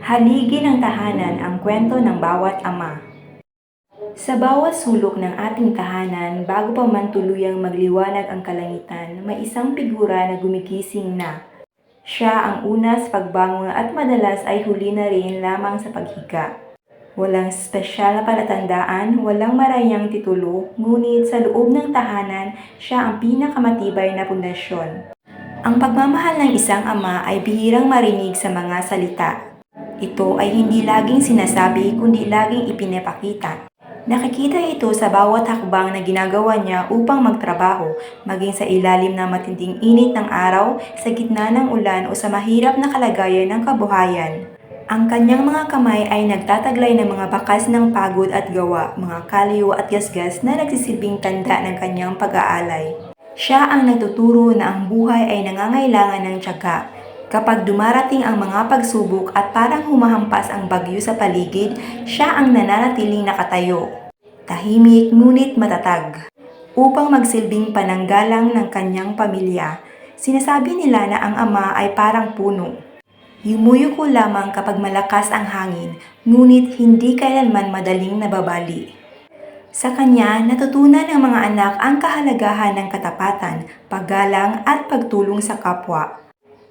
Haligi ng tahanan ang kwento ng bawat ama. Sa bawat sulok ng ating tahanan, bago pa man tuluyang magliwanag ang kalangitan, may isang figura na gumigising na. Siya ang una sa pagbangon at madalas ay huli na rin lamang sa paghiga. Walang espesyal na palatandaan, walang marayang titulo, ngunit sa loob ng tahanan, siya ang pinakamatibay na pundasyon. Ang pagmamahal ng isang ama ay bihirang marinig sa mga salita. Ito ay hindi laging sinasabi kundi laging ipinapakita. Nakikita ito sa bawat hakbang na ginagawa niya upang magtrabaho, maging sa ilalim ng matinding init ng araw, sa gitna ng ulan o sa mahirap na kalagayan ng kabuhayan. Ang kanyang mga kamay ay nagtataglay ng mga bakas ng pagod at gawa, mga kalyo at gasgas na nagsisilbing tanda ng kanyang pag-aalay. Siya ang nagtuturo na ang buhay ay nangangailangan ng tiyaga. Kapag dumarating ang mga pagsubok at parang humahampas ang bagyo sa paligid, siya ang nananatiling nakatayo. Tahimik ngunit matatag. Upang magsilbing pananggalang ng kanyang pamilya, sinasabi nila na ang ama ay parang puno. Yumuyuko lamang kapag malakas ang hangin, ngunit hindi kailanman madaling nababali. Sa kanya, natutunan ng mga anak ang kahalagahan ng katapatan, paggalang at pagtulong sa kapwa.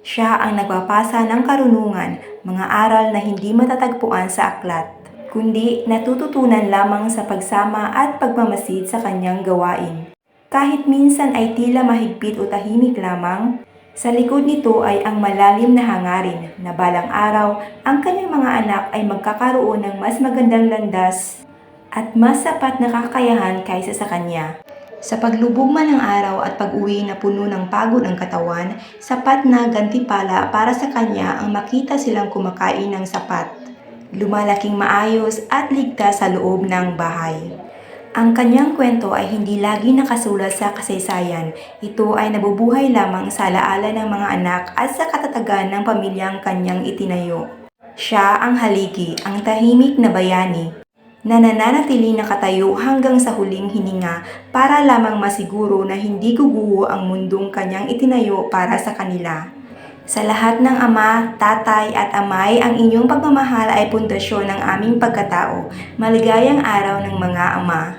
Siya ang nagpapasa ng karunungan, mga aral na hindi matatagpuan sa aklat, kundi natututunan lamang sa pagsama at pagmamasid sa kanyang gawain. Kahit minsan ay tila mahigpit o tahimik lamang, sa likod nito ay ang malalim na hangarin na balang araw ang kanyang mga anak ay magkakaroon ng mas magandang landas at mas sapat na kakayahan kaysa sa kanya. Sa paglubog man ng araw at pag-uwi na puno ng pagod ang katawan, sapat na gantimpala para sa kanya ang makita silang kumakain ng sapat, lumalaking maayos at ligtas sa loob ng bahay. Ang kanyang kwento ay hindi lagi nakasulat sa kasaysayan. Ito ay nabubuhay lamang sa alaala ng mga anak at sa katatagan ng pamilyang kanyang itinayo. Siya ang haligi, ang tahimik na bayani, na nananatiling nakatayo hanggang sa huling hininga para lamang masiguro na hindi guguho ang mundong kanyang itinayo para sa kanila. Sa lahat ng ama, tatay at amay, ang inyong pagmamahal ay pundasyon ng aming pagkatao. Maligayang araw ng mga ama.